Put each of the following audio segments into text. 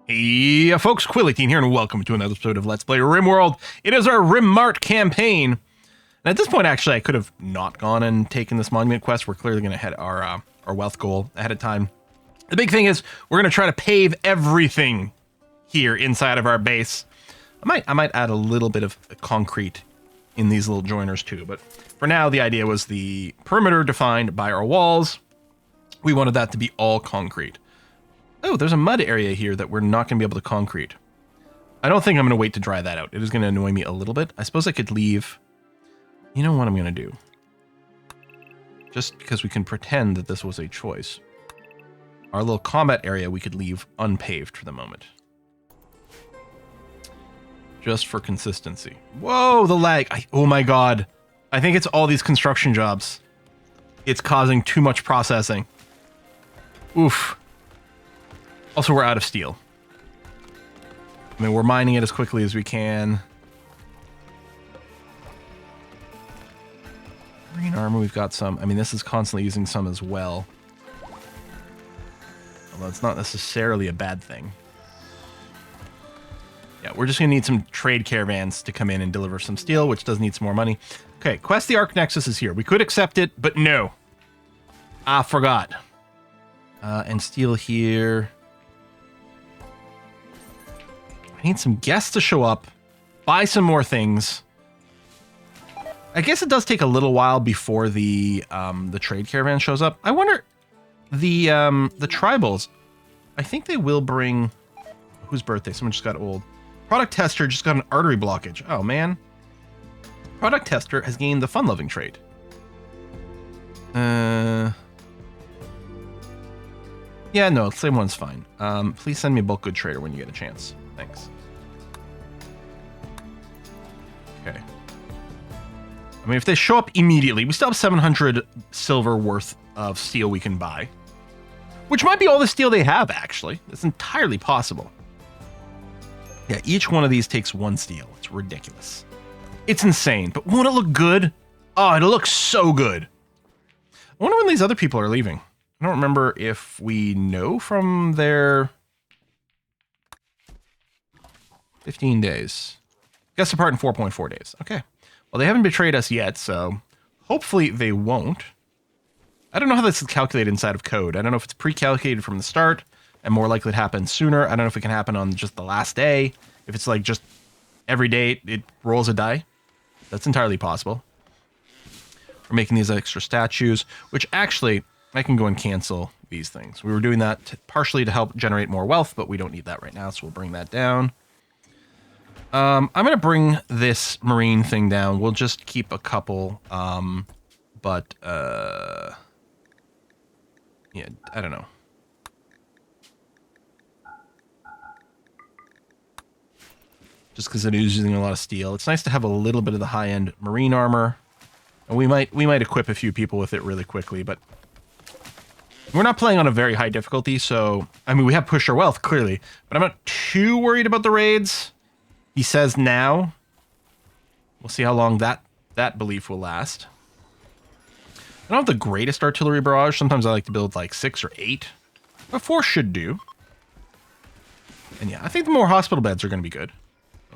Hey folks, Quilly18 here, and welcome to another episode of Let's Play RimWorld. It is our RimMart campaign. And at this point, actually, I could have not gone and taken this monument quest. We're clearly going to hit our wealth goal ahead of time. The big thing is, we're going to try to pave everything here inside of our base. I might add a little bit of concrete in these little joiners too, but for now, the idea was the perimeter defined by our walls. We wanted that to be all concrete. Oh, there's a mud area here that we're not going to be able to concrete. I don't think I'm going to wait to dry that out. It is going to annoy me a little bit. I suppose I could leave... You know what I'm going to do? Just because we can pretend that this was a choice. Our little combat area we could leave unpaved for the moment. Just for consistency. Whoa, the lag. Oh my god. I think it's all these construction jobs. It's causing too much processing. Oof. Also, we're out of steel. I mean, we're mining it as quickly as we can. Marine armor, we've got some. I mean, this is constantly using some as well. Although it's not necessarily a bad thing. Yeah, we're just going to need some trade caravans to come in and deliver some steel, which does need some more money. Okay, Quest the Arc Nexus is here. We could accept it, but no. I forgot. And steel here. I need some guests to show up, buy some more things. I guess it does take a little while before the trade caravan shows up. I wonder, the tribals, I think they will bring, whose birthday? Someone just got old. Product tester just got an artery blockage. Oh man. Product tester has gained the fun-loving trait. Yeah, no, same one's fine. Please send me a bulk good trader when you get a chance. Thanks. Okay. I mean, if they show up immediately, we still have 700 silver worth of steel we can buy. Which might be all the steel they have, actually. It's entirely possible. Yeah, each one of these takes one steel. It's ridiculous. It's insane, but won't it look good? Oh, it'll look so good. I wonder when these other people are leaving. I don't remember if we know from their... 15 days. Guess apart in 4.4 days. Okay. Well, they haven't betrayed us yet, so hopefully they won't. I don't know how this is calculated inside of code. I don't know if it's pre-calculated from the start and more likely to happen sooner. I don't know if it can happen on just the last day. If it's like just every day it rolls a die. That's entirely possible. We're making these extra statues, which actually I can go and cancel these things. We were doing that partially to help generate more wealth, but we don't need that right now, so we'll bring that down. I'm going to bring this marine thing down. We'll just keep a couple, yeah, I don't know. Just because it is using a lot of steel. It's nice to have a little bit of the high-end marine armor. And we might equip a few people with it really quickly, but we're not playing on a very high difficulty, so, I mean, we have pushed our wealth, clearly, but I'm not too worried about the raids. He says now. We'll see how long that belief will last. I don't have the greatest artillery barrage. Sometimes I like to build like 6 or 8. But 4 should do. And yeah, I think the more hospital beds are going to be good.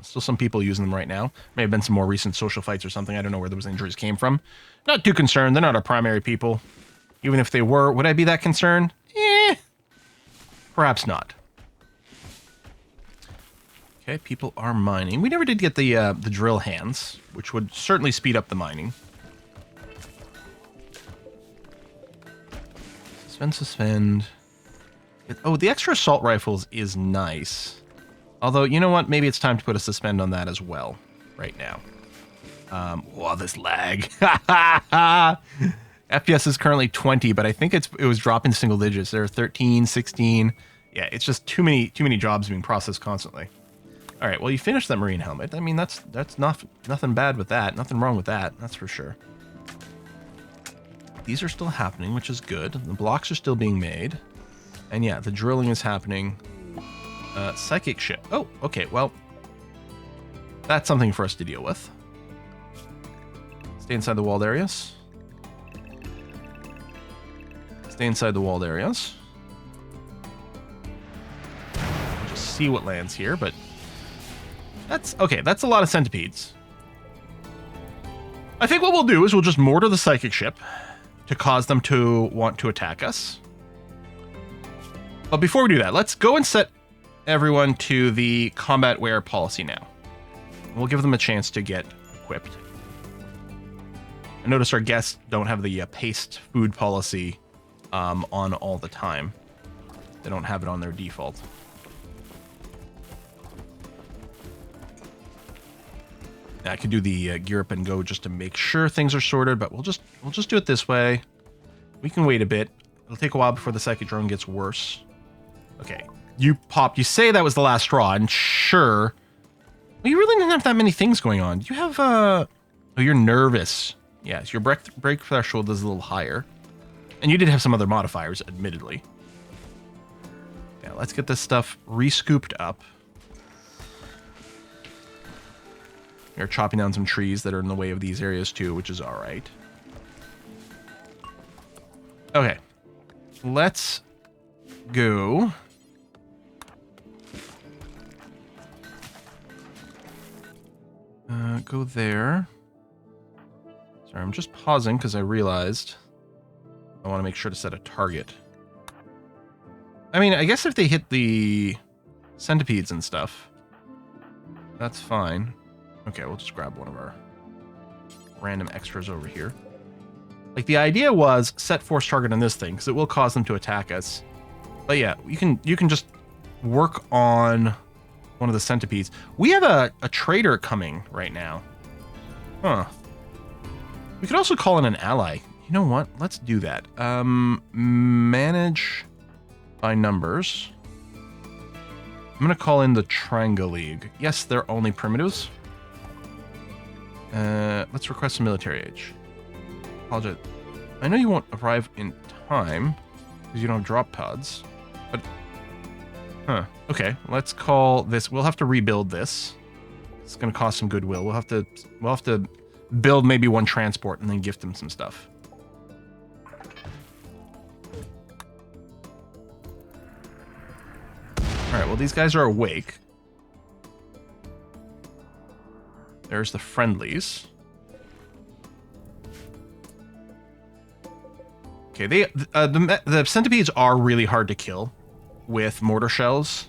Still some people using them right now. May have been some more recent social fights or something. I don't know where those injuries came from. Not too concerned. They're not our primary people. Even if they were, would I be that concerned? Perhaps not. Okay, people are mining. We never did get the drill hands, which would certainly speed up the mining. Suspend. Oh, the extra assault rifles is nice. Although, you know what? Maybe it's time to put a suspend on that as well right now. Wow, this lag. FPS is currently 20, but I think it was dropping single digits. There are 13, 16. Yeah, it's just too many jobs being processed constantly. All right, well, you finished that marine helmet. I mean, that's nothing bad with that. Nothing wrong with that. That's for sure. These are still happening, which is good. The blocks are still being made. And yeah, the drilling is happening. Psychic ship. Oh, okay, well, that's something for us to deal with. Stay inside the walled areas. Stay inside the walled areas. see what lands here, but that's okay. That's a lot of centipedes. I think what we'll do is we'll just mortar the psychic ship to cause them to want to attack us. But before we do that, let's go and set everyone to the combat wear policy now. We'll give them a chance to get equipped. I notice our guests don't have the paste food policy on all the time. They don't have it on their default. I could do the gear up and go just to make sure things are sorted, but we'll just do it this way. We can wait a bit. It'll take a while before the psychic drone gets worse. Okay, you popped. You say that was the last straw, and sure. Well, you really didn't have that many things going on. You have oh, you're nervous. Yes, your break threshold is a little higher, and you did have some other modifiers, admittedly. Yeah, let's get this stuff re-scooped up. You're chopping down some trees that are in the way of these areas too, which is all right. Okay, let's go. Go there. Sorry, I'm just pausing because I realized I want to make sure to set a target. I mean, I guess if they hit the centipedes and stuff, that's fine. Okay, we'll just grab one of our random extras over here. Like, the idea was set force target on this thing because it will cause them to attack us. But yeah, you can just work on one of the centipedes. We have a trader coming right now. Huh. We could also call in an ally. You know what? Let's do that. Manage by numbers. I'm going to call in the Triangle League. Yes, they're only primitives. Let's request a military age. Apologize. I know you won't arrive in time because you don't have drop pods, but huh. Okay, let's call this. We'll have to rebuild this. It's going to cost some goodwill. We'll have to build maybe one transport and then gift them some stuff. All right. Well, these guys are awake. There's the friendlies. Okay, the centipedes are really hard to kill with mortar shells.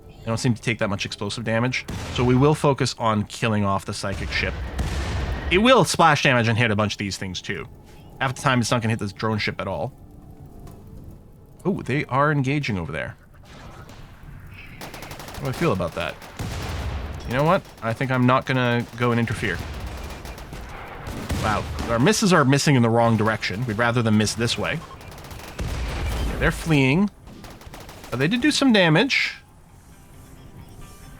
They don't seem to take that much explosive damage, so we will focus on killing off the psychic ship. It will splash damage and hit a bunch of these things too. Half the time it's not going to hit this drone ship at all. Oh, they are engaging over there. How do I feel about that? You know what? I think I'm not going to go and interfere. Wow, our misses are missing in the wrong direction. We'd rather them miss this way. Okay, they're fleeing. But they did do some damage.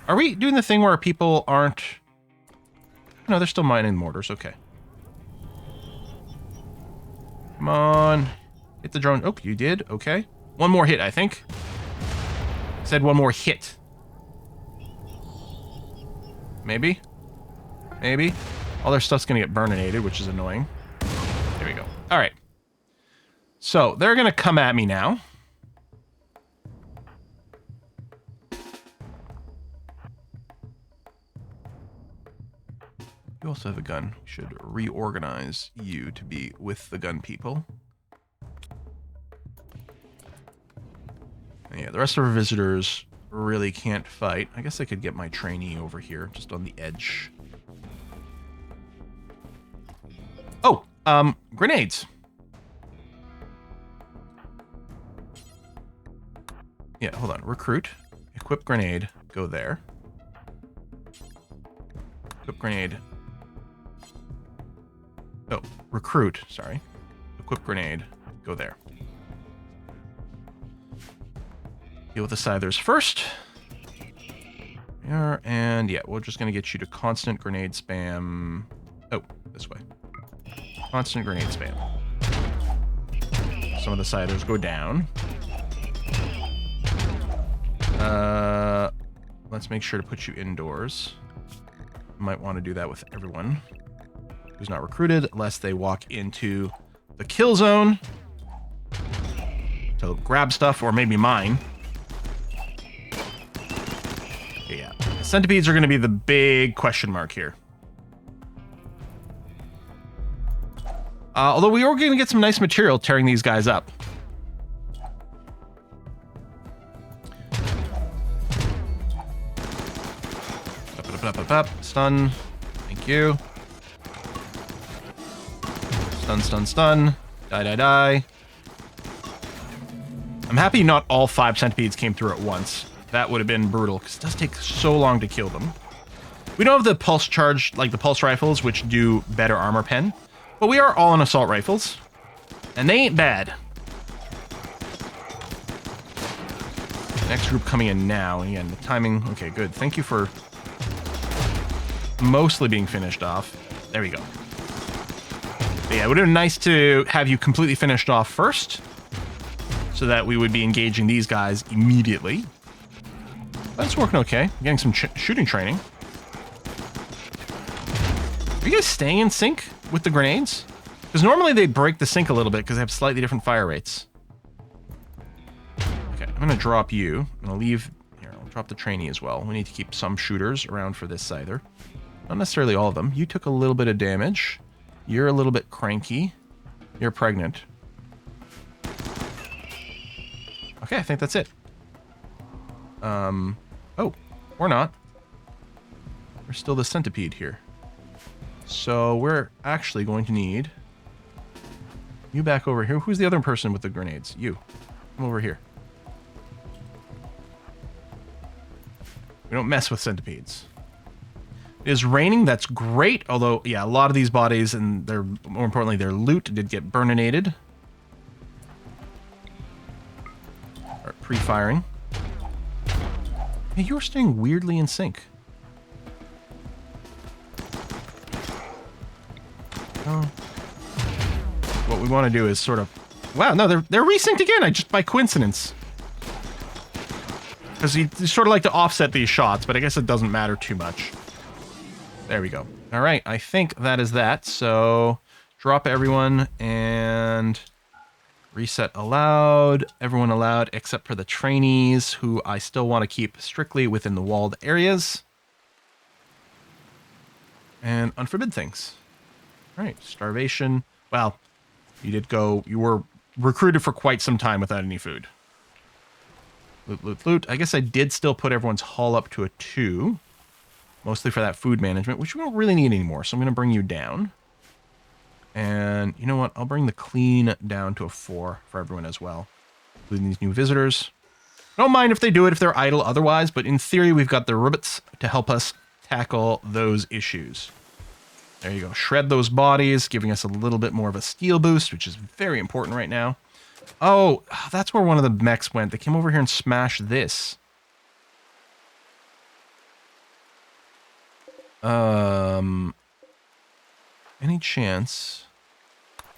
Are we doing the thing where people aren't... No, they're still mining mortars. Okay. Come on. Hit the drone. Oh, you did? Okay. One more hit, I think. I said one more hit. Maybe? Maybe? All their stuff's going to get burninated, which is annoying. There we go. All right. So, they're going to come at me now. You also have a gun. We should reorganize you to be with the gun people. And yeah, the rest of our visitors really can't fight. I guess I could get my trainee over here, just on the edge. Oh, grenades. Yeah, hold on. Recruit. Equip grenade. Go there. Equip grenade. Oh, recruit. Sorry. Equip grenade. Go there. Deal with the scythers first. There, and yeah, we're just going to get you to constant grenade spam. Oh, this way. Constant grenade spam. Some of the scythers go down. Let's make sure to put you indoors. Might want to do that with everyone who's not recruited, lest they walk into the kill zone to grab stuff, or maybe mine. Okay, yeah. Centipedes are going to be the big question mark here. Although we are going to get some nice material tearing these guys up. Up. Stun. Thank you. Stun. Die. I'm happy not all 5 centipedes came through at once. That would have been brutal, because it does take so long to kill them. We don't have the pulse charge, like the pulse rifles, which do better armor pen. But we are all on assault rifles. And they ain't bad. Next group coming in now. And again, the timing... Okay, good. Thank you for mostly being finished off. There we go. But yeah, it would have been nice to have you completely finished off first, so that we would be engaging these guys immediately. But it's working okay. I'm getting some shooting training. Are you guys staying in sync with the grenades? Because normally they break the sync a little bit because they have slightly different fire rates. Okay, I'm going to drop you. I'm going to leave... Here, I'll drop the trainee as well. We need to keep some shooters around for this scyther. Not necessarily all of them. You took a little bit of damage. You're a little bit cranky. You're pregnant. Okay, I think that's it. Oh, or not. There's still the centipede here. So we're actually going to need you back over here. Who's the other person with the grenades? You. Come over here. We don't mess with centipedes. It is raining. That's great. Although, yeah, a lot of these bodies and their, more importantly, their loot did get burninated. Or pre-firing. Hey, you're staying weirdly in sync. Oh. What we want to do is sort of... Wow, no, they're resynced again. I just by coincidence. Because you sort of like to offset these shots, but I guess it doesn't matter too much. There we go. All right, I think that is that. So drop everyone and reset allowed. Everyone allowed except for the trainees, who I still want to keep strictly within the walled areas. And unforbid things. All right, starvation. Well, you were recruited for quite some time without any food. Loot. I guess I did still put everyone's haul up to a 2. Mostly for that food management, which we don't really need anymore. So I'm going to bring you down. And you know what? I'll bring the clean down to a 4 for everyone as well. Including these new visitors. I don't mind if they do it if they're idle otherwise, but in theory, we've got the robots to help us tackle those issues. There you go. Shred those bodies, giving us a little bit more of a steel boost, which is very important right now. Oh, that's where one of the mechs went. They came over here and smashed this. Any chance?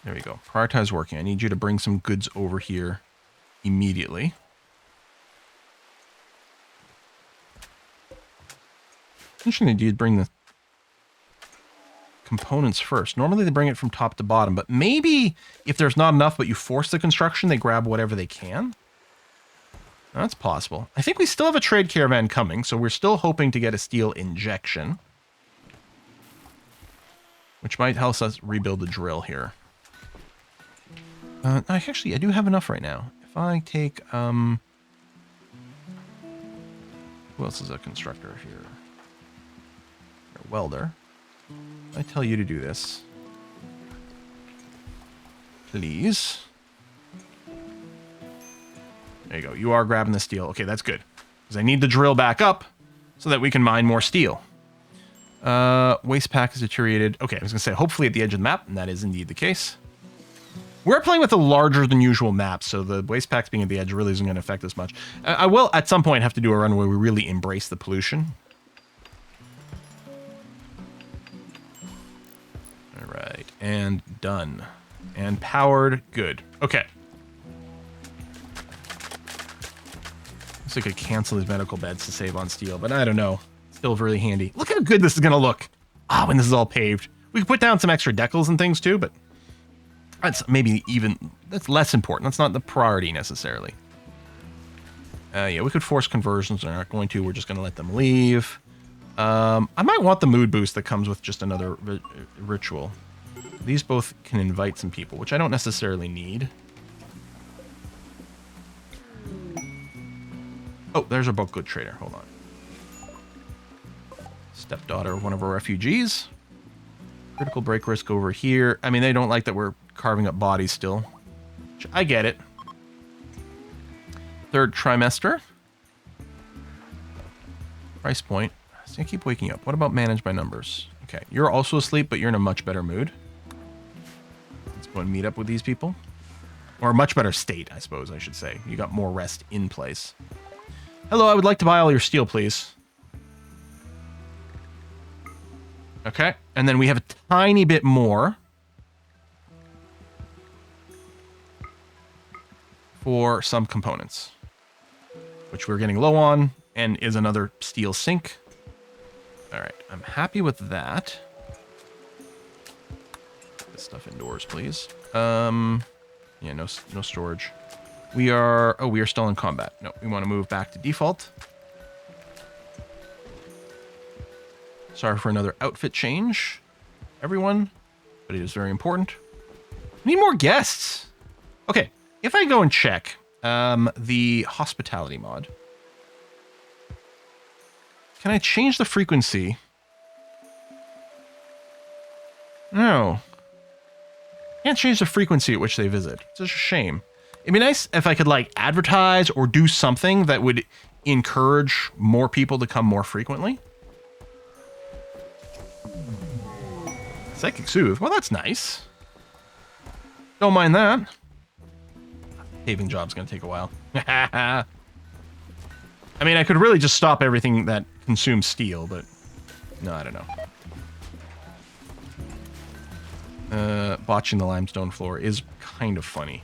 There we go. Prioritize working. I need you to bring some goods over here immediately. Interesting, they did bring the components first. Normally they bring it from top to bottom, but maybe if there's not enough, but you force the construction, they grab whatever they can. That's possible. I think we still have a trade caravan coming, so we're still hoping to get a steel injection. Which might help us rebuild the drill here. Actually, I do have enough right now. If I take, who else is a constructor here? A welder. I tell you to do this. Please. There you go. You are grabbing the steel. Okay, that's good. Because I need the drill back up so that we can mine more steel. Waste pack is deteriorated. Okay, I was going to say, hopefully at the edge of the map, and that is indeed the case. We're playing with a larger than usual map, so the waste packs being at the edge really isn't going to affect us much. I will, at some point, have to do a run where we really embrace the pollution. All right, and done. And powered. Good. Okay. Looks like I could cancel his medical beds to save on steel, but I don't know. Still really handy. Look at how good this is going to look. Ah, when this is all paved. We can put down some extra decals and things too, but that's maybe even, that's less important. That's not the priority necessarily. Yeah, we could force conversions. They're not going to. We're just going to let them leave. I might want the mood boost that comes with just another ritual. These both can invite some people, which I don't necessarily need. Oh, there's our book good trader. Hold on. Stepdaughter of one of our refugees. Critical break risk over here. I mean, they don't like that we're carving up bodies still. Which I get it. Third trimester. Price point. So I keep waking up. What about manage by numbers? Okay, you're also asleep, but you're in a much better mood. Let's go and meet up with these people. Or a much better state, I suppose I should say. You got more rest in place. Hello, I would like to buy all your steel, please. Okay, and then we have a tiny bit more for some components, which we're getting low on, and is another steel sink. All right, I'm happy with that. Put this stuff indoors, please. Yeah, no storage. We are still in combat. No, we want to move back to default. Sorry for another outfit change, everyone, but it is very important. We need more guests. Okay, if I go and check the hospitality mod, can I change the frequency? No. Can't change the frequency at which they visit. It's just a shame. It'd be nice if I could, like, advertise or do something that would encourage more people to come more frequently. Psychic Soothe. Well, that's nice. Don't mind that. Paving job's gonna take a while. I mean, I could really just stop everything that consumes steel, but no, I don't know. Botching the limestone floor is kind of funny.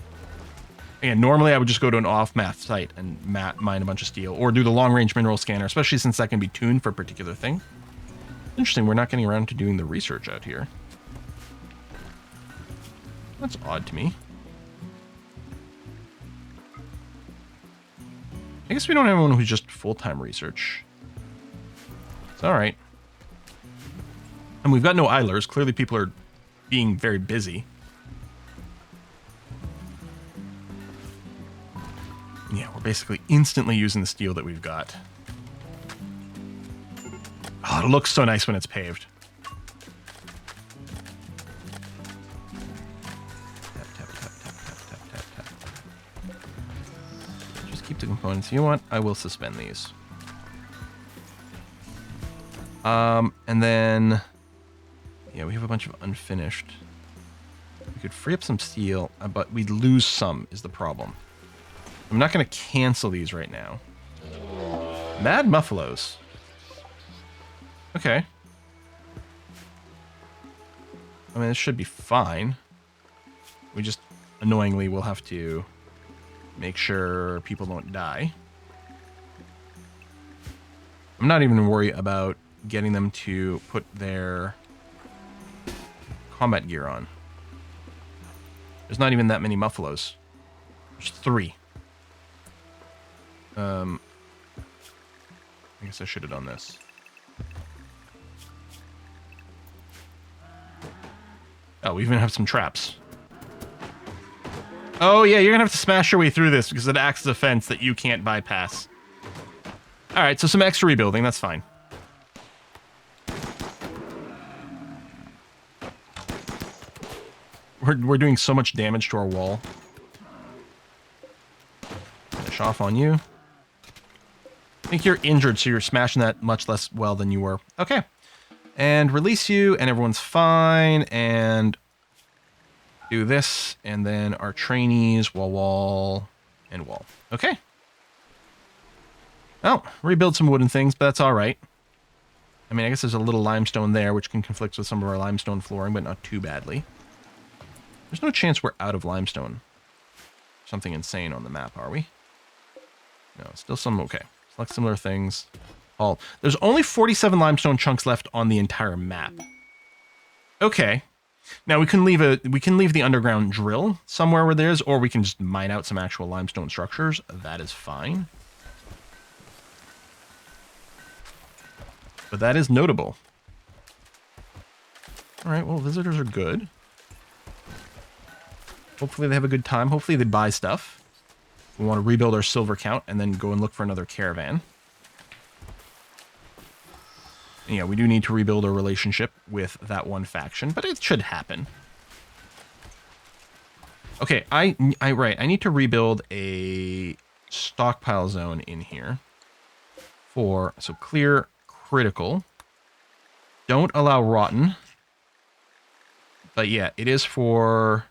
Again, normally I would just go to an off-math site and mine a bunch of steel, or do the long-range mineral scanner, especially since that can be tuned for a particular thing. Interesting, we're not getting around to doing the research out here. That's odd to me. I guess we don't have anyone who's just full-time research. It's alright. And we've got no idlers. Clearly people are being very busy. Yeah, we're basically instantly using the steel that we've got. Oh, it looks so nice when it's paved. Tap, tap, tap, tap, tap, tap, tap, tap. Just keep the components. You know what? I will suspend these. And then... yeah, we have a bunch of unfinished. We could free up some steel, but we'd lose some is the problem. I'm not going to cancel these right now. Mad Muffalos. Okay. I mean, this should be fine. We just, annoyingly, will have to make sure people don't die. I'm not even worried about getting them to put their combat gear on. There's not even that many Muffalos. There's 3. I guess I should have done this. Oh, we even have some traps. Oh, yeah, you're gonna have to smash your way through this because it acts as a fence that you can't bypass. Alright, so some extra rebuilding, that's fine. We're doing so much damage to our wall. Finish off on you. I think you're injured, so you're smashing that much less well than you were. Okay. And release you, and everyone's fine, and do this, and then our trainees, wall, and wall. Okay. Oh, rebuild some wooden things, but that's alright. I mean, I guess there's a little limestone there, which can conflict with some of our limestone flooring, but not too badly. There's no chance we're out of limestone. Something insane on the map, are we? No, still some okay. Select similar things. All. There's only 47 limestone chunks left on the entire map. Okay. Now we can leave the underground drill somewhere where there is, or we can just mine out some actual limestone structures. That is fine. but that is notable. All right, well, visitors are good. Hopefully they have a good time. Hopefully they buy stuff. We want to rebuild our silver count and then go and look for another caravan. And yeah, we do need to rebuild our relationship with that one faction, but it should happen. Okay, I need to rebuild a stockpile zone in here for, so clear critical. Don't allow rotten. But yeah, it is for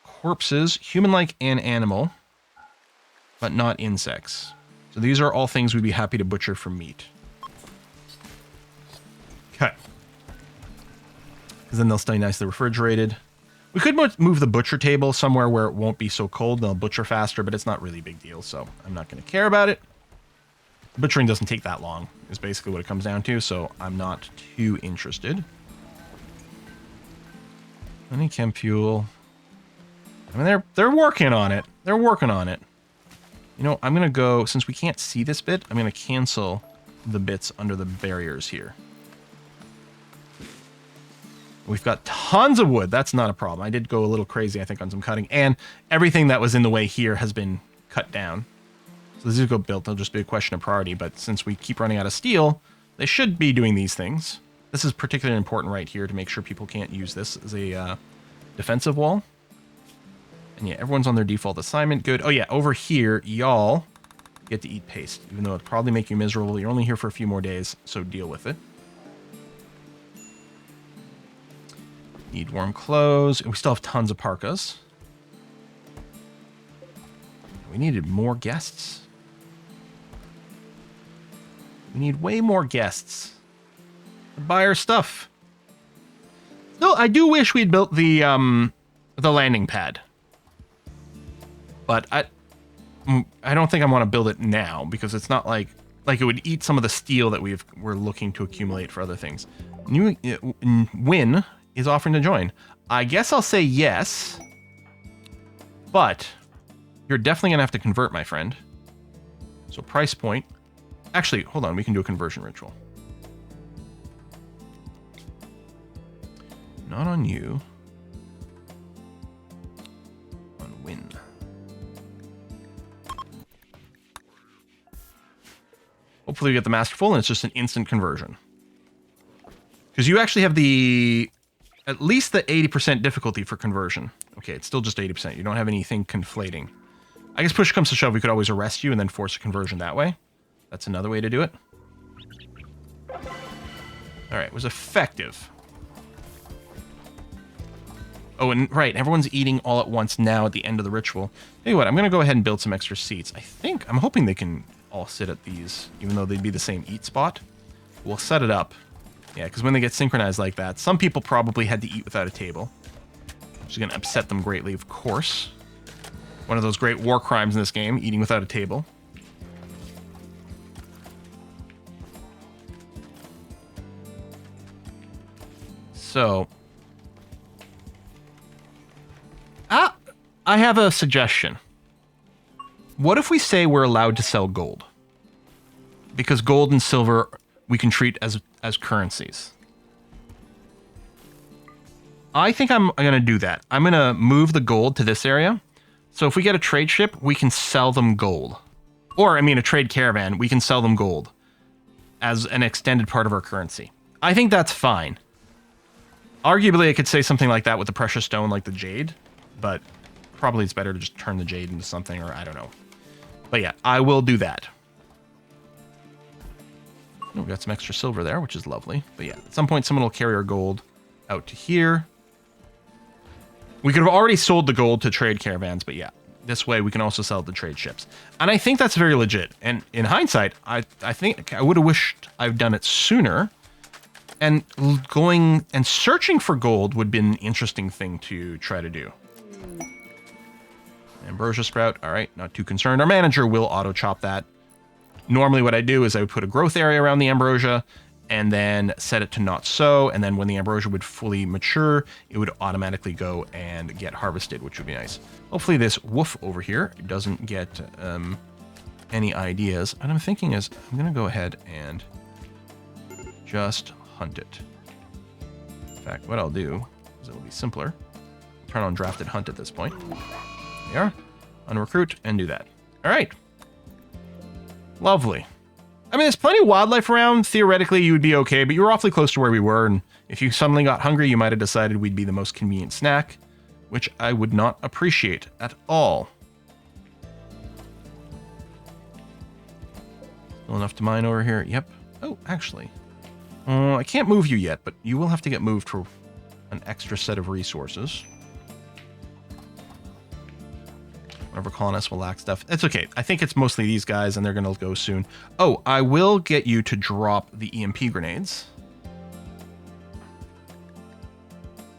corpses, human-like and animal, but not insects. So these are all things we'd be happy to butcher for meat. Okay. Because then they'll stay nicely refrigerated. We could move the butcher table somewhere where it won't be so cold. They'll butcher faster, but it's not really a big deal, so I'm not going to care about it. Butchering doesn't take that long, is basically what it comes down to, so I'm not too interested. Any chem fuel. I mean, they're working on it. They're working on it. You know, I'm going to go, since we can't see this bit, I'm going to cancel the bits under the barriers here. We've got tons of wood. That's not a problem. I did go a little crazy, I think, on some cutting. And everything that was in the way here has been cut down. So these will go built. They'll just be a question of priority. But since we keep running out of steel, they should be doing these things. This is particularly important right here to make sure people can't use this as a defensive wall. And yeah, everyone's on their default assignment. Good. Oh yeah, over here, y'all get to eat paste. Even though it'll probably make you miserable. You're only here for a few more days, so deal with it. Need warm clothes. We still have tons of parkas. We needed more guests. We need way more guests to buy our stuff. Still, I do wish we'd built the landing pad. But I don't think I want to build it now because it's not like it would eat some of the steel that we're looking to accumulate for other things. Win is offering to join. I guess I'll say yes, but you're definitely gonna have to convert, my friend. So price point. Actually, hold on, we can do a conversion ritual. Not on you. On Win. Hopefully we get the masterful and it's just an instant conversion. Because you actually have at least the 80% difficulty for conversion. Okay, it's still just 80%. You don't have anything conflating. I guess push comes to shove, we could always arrest you and then force a conversion that way. That's another way to do it. All right, it was effective. Oh, and right, everyone's eating all at once now at the end of the ritual. Tell you what, I'm going to go ahead and build some extra seats. I'm hoping they can all sit at these, even though they'd be the same eat spot. We'll set it up. Yeah, because when they get synchronized like that, some people probably had to eat without a table. Which is going to upset them greatly, of course. One of those great war crimes in this game, eating without a table. So, I have a suggestion. What if we say we're allowed to sell gold? Because gold and silver we can treat as currencies. I think I'm going to do that. I'm going to move the gold to this area. So if we get a trade ship, we can sell them gold. Or, I mean, a trade caravan, we can sell them gold as an extended part of our currency. I think that's fine. Arguably, I could say something like that with the precious stone like the jade, but probably it's better to just turn the jade into something, or I don't know. But yeah, I will do that. Oh, we got some extra silver there, which is lovely. But yeah, at some point, someone will carry our gold out to here. We could have already sold the gold to trade caravans, but yeah, this way we can also sell the trade ships. And I think that's very legit. And in hindsight, I think I would have wished I've done it sooner. And going and searching for gold would be an interesting thing to try to do. Ambrosia sprout. All right, not too concerned. Our manager will auto chop that. Normally what I do is I would put a growth area around the ambrosia and then set it to not so. And then when the ambrosia would fully mature, it would automatically go and get harvested, which would be nice. Hopefully this woof over here doesn't get any ideas. What I'm thinking is I'm going to go ahead and just hunt it. In fact, what I'll do is it'll be simpler. Turn on drafted hunt at this point. There we are. Unrecruit and do that. All right. Lovely. I mean, there's plenty of wildlife around. Theoretically, you would be okay, but you were awfully close to where we were, and if you suddenly got hungry, you might have decided we'd be the most convenient snack, which I would not appreciate at all. Still enough to mine over here. Yep. Oh, actually. I can't move you yet, but you will have to get moved for an extra set of resources. Whatever colonists will lack stuff. It's okay. I think it's mostly these guys, and they're going to go soon. Oh, I will get you to drop the EMP grenades.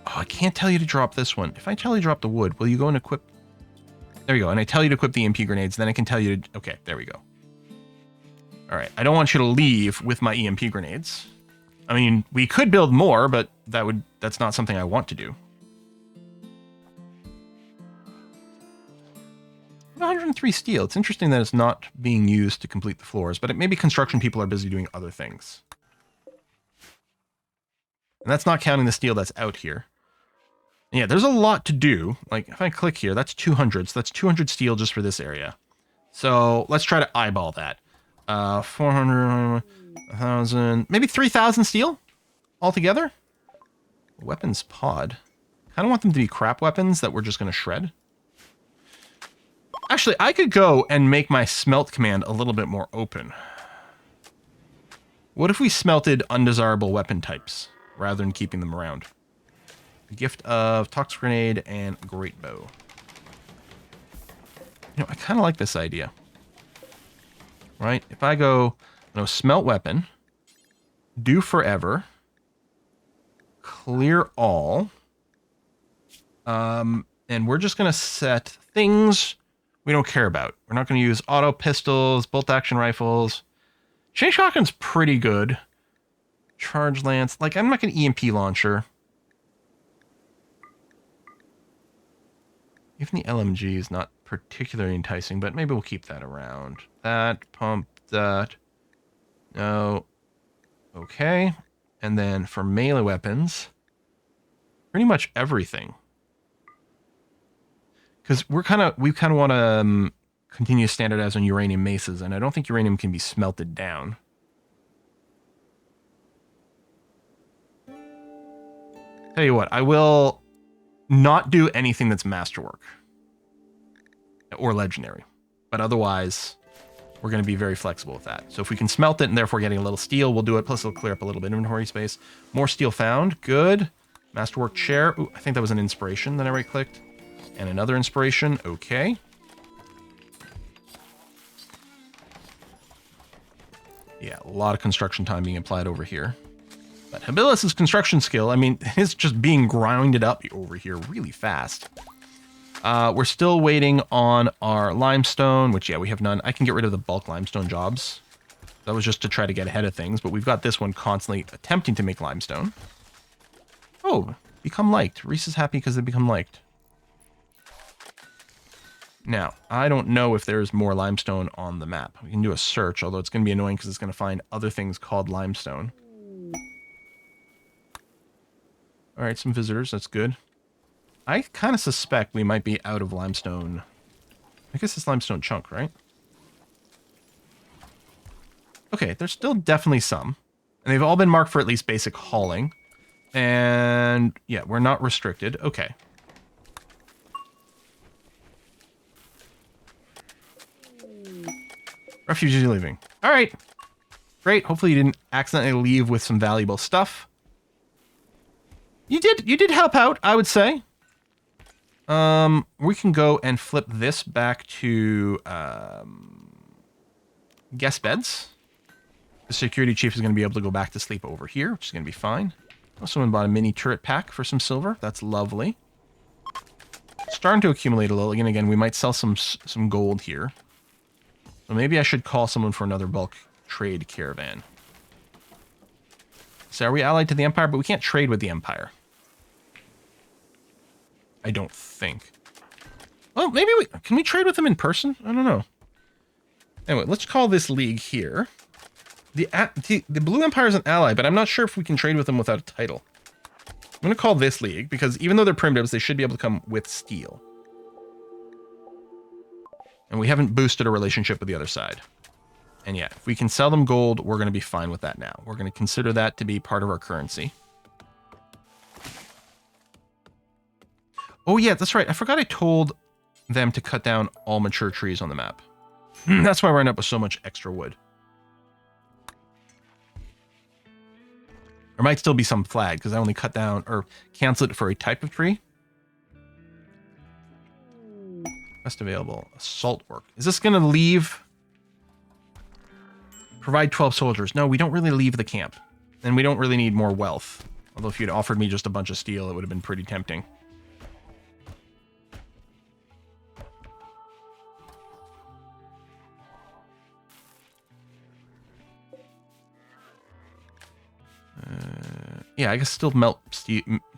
Oh, I can't tell you to drop this one. If I tell you to drop the wood, will you go and equip? There you go. And I tell you to equip the EMP grenades, then I can tell you to... Okay, there we go. All right. I don't want you to leave with my EMP grenades. I mean, we could build more, but that's not something I want to do. 103 steel. It's interesting that it's not being used to complete the floors, but maybe construction people are busy doing other things. And that's not counting the steel that's out here. And yeah, there's a lot to do. Like, if I click here, that's 200. So that's 200 steel just for this area. So let's try to eyeball that. 400, 1,000, maybe 3,000 steel altogether. Weapons pod. I don't want them to be crap weapons that we're just going to shred. Actually, I could go and make my smelt command a little bit more open. What if we smelted undesirable weapon types rather than keeping them around? A gift of toxic grenade and great bow. You know, I kind of like this idea. Right? If I go, smelt weapon, do forever, clear all, and we're just going to set things we don't care about. We're not going to use auto pistols, bolt action rifles. Chain shotgun's pretty good. Charge lance. Like, I'm not going to EMP launcher. Even the LMG is not particularly enticing, but maybe we'll keep that around. That, pump, that. No. Okay. And then for melee weapons, pretty much everything. Because we kind of want to continue to standardize on uranium maces, and I don't think uranium can be smelted down. Tell you what, I will not do anything that's masterwork or legendary, but otherwise we're going to be very flexible with that. So if we can smelt it and therefore getting a little steel, we'll do it. Plus it'll clear up a little bit of inventory space. More steel found. Good. Masterwork chair. Ooh, I think that was an inspiration that I right-clicked. And another inspiration. Okay. Yeah, a lot of construction time being applied over here. But Habilis' construction skill, I mean, it's just being grinded up over here really fast. We're still waiting on our limestone, which, yeah, we have none. I can get rid of the bulk limestone jobs. That was just to try to get ahead of things, but we've got this one constantly attempting to make limestone. Oh, become liked. Reese is happy because they become liked. Now, I don't know if there's more limestone on the map. We can do a search, although it's going to be annoying because it's going to find other things called limestone. All right, some visitors. That's good. I kind of suspect we might be out of limestone. I guess it's limestone chunk, right? Okay, there's still definitely some. And they've all been marked for at least basic hauling. And yeah, we're not restricted. Okay. Refugees leaving. All right. Great. Hopefully you didn't accidentally leave with some valuable stuff. You did help out, I would say. We can go and flip this back to guest beds. The security chief is going to be able to go back to sleep over here, which is going to be fine. Oh, someone bought a mini turret pack for some silver. That's lovely. Starting to accumulate a little. Again, we might sell some gold here. So maybe I should call someone for another bulk trade caravan. So are we allied to the Empire? But we can't trade with the Empire. I don't think. Well, maybe can we trade with them in person? I don't know. Anyway, let's call this league here. The Blue Empire is an ally, but I'm not sure if we can trade with them without a title. I'm going to call this league, because even though they're primitives, they should be able to come with steel. And we haven't boosted a relationship with the other side. And yeah, if we can sell them gold, we're going to be fine with that now. We're going to consider that to be part of our currency. Oh yeah, that's right. I forgot I told them to cut down all mature trees on the map. That's why we're ending up with so much extra wood. There might still be some flag because I only cut down or canceled it for a type of tree. Best available. Assault work. Is this going to leave? Provide 12 soldiers. No, we don't really leave the camp. And we don't really need more wealth. Although if you'd offered me just a bunch of steel, it would have been pretty tempting. Yeah, I guess still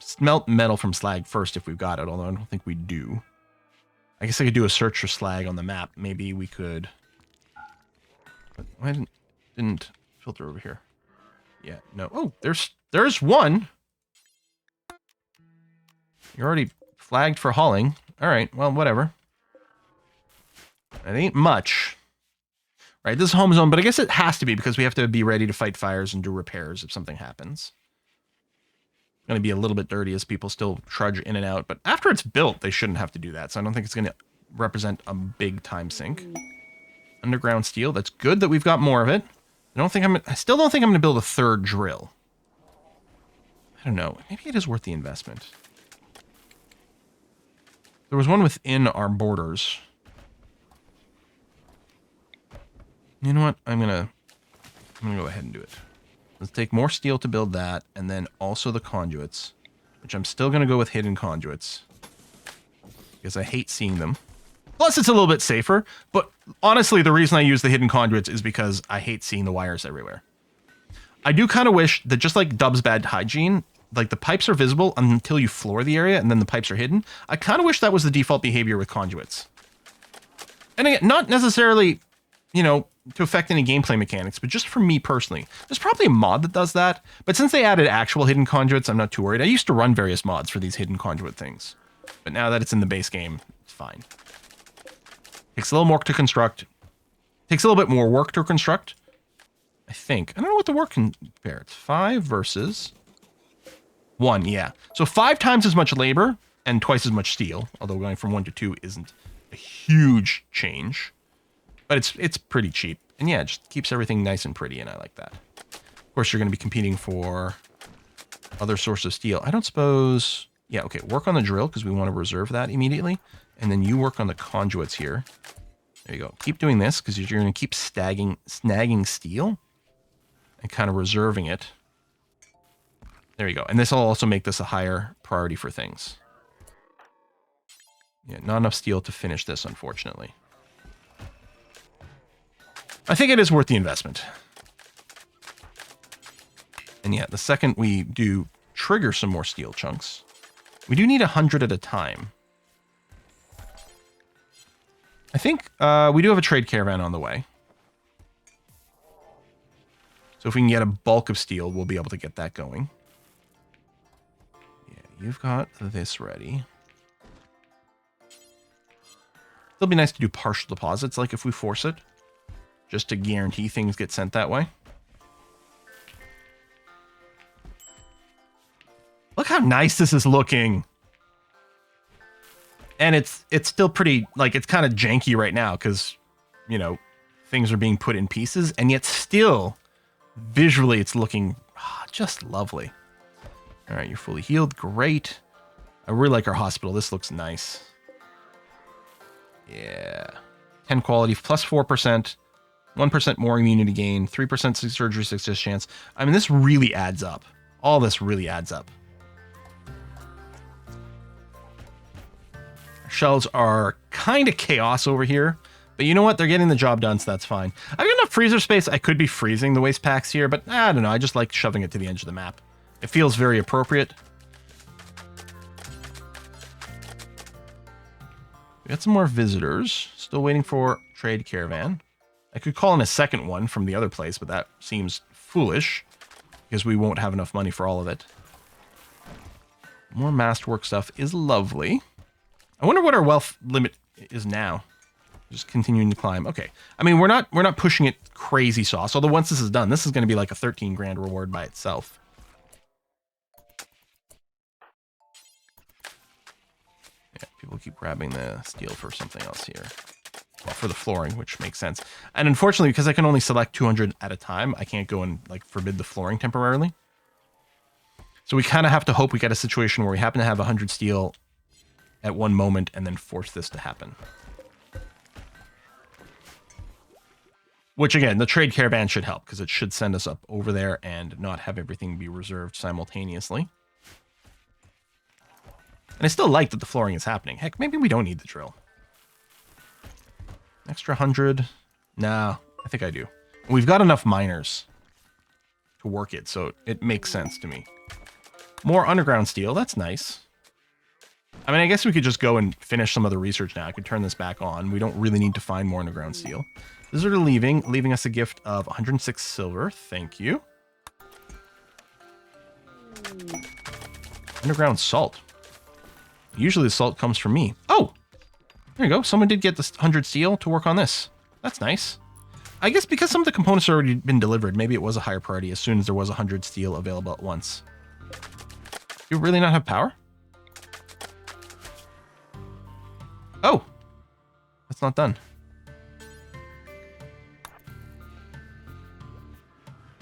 smelt metal from slag first if we've got it, although I don't think we do. I guess I could do a search for slag on the map. Maybe we could... But why didn't filter over here? Yeah, no. Oh, there's one. You're already flagged for hauling. All right, well, whatever. It ain't much. Right, this is home zone, but I guess it has to be because we have to be ready to fight fires and do repairs if something happens. It's going to be a little bit dirty as people still trudge in and out, but after it's built, they shouldn't have to do that, so I don't think it's going to represent a big time sink. Underground steel, that's good that we've got more of it. I still don't think I'm going to build a third drill. I don't know, maybe it is worth the investment. There was one within our borders. You know what? I'm gonna go ahead and do it. Let's take more steel to build that, and then also the conduits, which I'm still gonna go with hidden conduits because I hate seeing them. Plus, it's a little bit safer. But honestly, the reason I use the hidden conduits is because I hate seeing the wires everywhere. I do kind of wish that just like Dub's bad hygiene, like the pipes are visible until you floor the area, and then the pipes are hidden. I kind of wish that was the default behavior with conduits. And again, not necessarily, you know, to affect any gameplay mechanics, but just for me personally. There's probably a mod that does that, but since they added actual hidden conduits, I'm not too worried. I used to run various mods for these hidden conduit things, but now that it's in the base game, it's fine. Takes a little more to construct. Takes a little bit more work to construct, I think. I don't know what the work can compare. It's 5 versus 1, yeah. So 5 times as much labor and twice as much steel, although going from 1 to 2 isn't a huge change. But it's pretty cheap. And yeah, it just keeps everything nice and pretty, and I like that. Of course, you're going to be competing for other sources of steel. I don't suppose... Yeah, okay, work on the drill, because we want to reserve that immediately. And then you work on the conduits here. There you go. Keep doing this, because you're going to keep snagging steel and kind of reserving it. There you go. And this will also make this a higher priority for things. Yeah, not enough steel to finish this, unfortunately. I think it is worth the investment. And yeah, the second we do trigger some more steel chunks, we do need 100 at a time. I think we do have a trade caravan on the way. So if we can get a bulk of steel, we'll be able to get that going. Yeah, you've got this ready. It'll be nice to do partial deposits, like if we force it. Just to guarantee things get sent that way. Look how nice this is looking. And it's still pretty, like, it's kind of janky right now because, you know, things are being put in pieces, and yet still, visually, it's looking just lovely. All right, you're fully healed. Great. I really like our hospital. This looks nice. Yeah. 10 quality, plus 4%. 1% more immunity gain, 3% surgery success chance. I mean, this really adds up. All this really adds up. Shells are kind of chaos over here, but you know what? They're getting the job done, so that's fine. I've got enough freezer space. I could be freezing the waste packs here, but I don't know. I just like shoving it to the edge of the map. It feels very appropriate. We got some more visitors. Still waiting for trade caravan. I could call in a second one from the other place, but that seems foolish because we won't have enough money for all of it. More masterwork stuff is lovely. I wonder what our wealth limit is now. Just continuing to climb. Okay. I mean, we're not pushing it crazy sauce. Although once this is done, this is going to be like a 13 grand reward by itself. Yeah, people keep grabbing the steel for something else here. Well, for the flooring, which makes sense. And unfortunately, because I can only select 200 at a time, I can't go and like forbid the flooring temporarily. So we kind of have to hope we get a situation where we happen to have 100 steel at one moment and then force this to happen. Which again, the trade caravan should help because it should send us up over there and not have everything be reserved simultaneously. And I still like that the flooring is happening. Heck, maybe we don't need the drill. Extra 100? Nah, I think I do. We've got enough miners to work it, so it makes sense to me. More underground steel, that's nice. I mean, I guess we could just go and finish some of the research now. I could turn this back on. We don't really need to find more underground steel. Visitor leaving us a gift of 106 silver. Thank you. Underground salt. Usually the salt comes from me. Oh! There you go. Someone did get this 100 steel to work on this. That's nice. I guess because some of the components have already been delivered, maybe it was a higher priority as soon as there was 100 steel available at once. You really not have power? Oh! That's not done.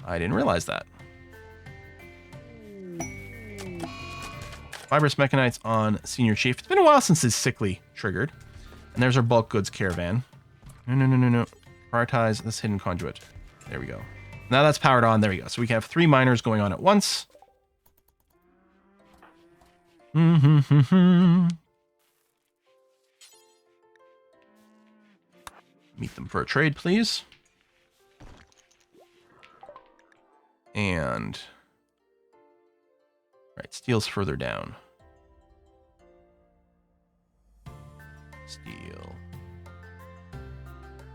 I didn't realize that. Fibrous Mechanites on Senior Chief. It's been a while since his sickly triggered. And there's our bulk goods caravan. No. Prioritize this hidden conduit. There we go. Now that's powered on. There we go. So we can have 3 miners going on at once. Meet them for a trade, please. And... right, steel's further down. Steel.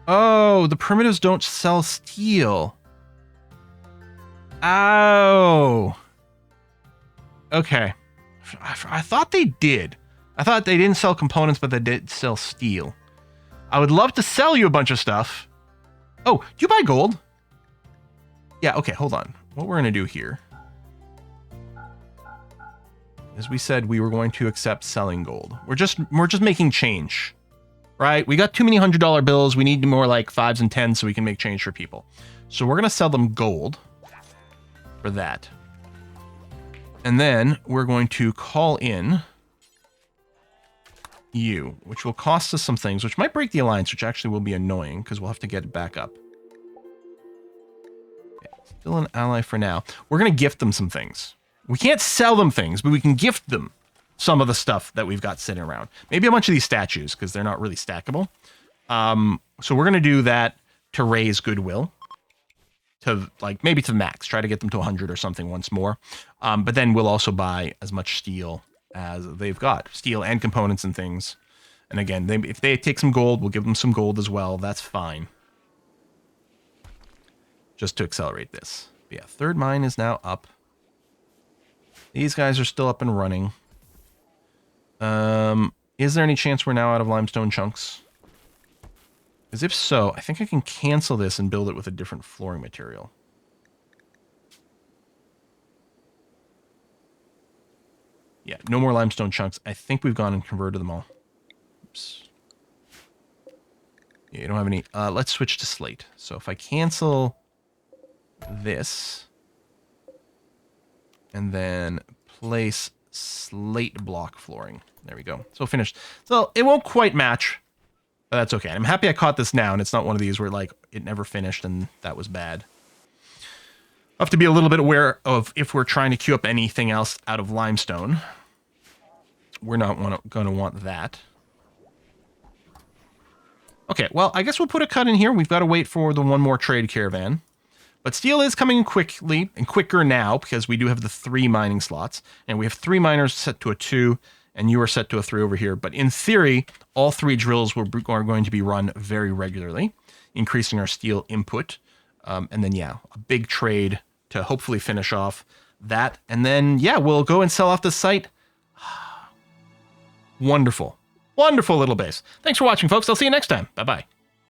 Oh, the primitives don't sell steel. Oh. Okay. I thought they did. I thought they didn't sell components, but they did sell steel. I would love to sell you a bunch of stuff. Oh, do you buy gold? Yeah, okay, hold on. What we're going to do here is we said we were going to accept selling gold. We're just making change, right? We got too many $100 bills. We need more like 5s and 10s so we can make change for people. So we're going to sell them gold for that. And then we're going to call in you, which will cost us some things, which might break the alliance, which actually will be annoying because we'll have to get it back up. Okay, still an ally for now. We're going to gift them some things. We can't sell them things, but we can gift them some of the stuff that we've got sitting around. Maybe a bunch of these statues because they're not really stackable. So we're going to do that to raise goodwill. To like maybe to the max, try to get them to 100 or something once more. But then we'll also buy as much steel as they've got. Steel and components and things. And again, if they take some gold, we'll give them some gold as well. That's fine. Just to accelerate this. But yeah, third mine is now up. These guys are still up and running. Is there any chance we're now out of limestone chunks? Because if so, I think I can cancel this and build it with a different flooring material. Yeah, no more limestone chunks. I think we've gone and converted them all. Oops. Yeah, you don't have any. Let's switch to slate. So if I cancel this and then place slate block flooring. There we go. So finished. So it won't quite match. But that's okay. I'm happy I caught this now, and it's not one of these where, like, it never finished and that was bad. I have to be a little bit aware of if we're trying to queue up anything else out of limestone. We're not going to want that. Okay, well, I guess we'll put a cut in here. We've got to wait for the one more trade caravan. But steel is coming quickly and quicker now because we do have the 3 mining slots. And we have 3 miners set to a 2. And you are set to a 3 over here. But in theory, all 3 drills are going to be run very regularly. increasing our steel input. And then, yeah, a big trade to hopefully finish off that. And then, yeah, we'll go and sell off the site. Wonderful. Wonderful little base. Thanks for watching, folks. I'll see you next time. Bye-bye.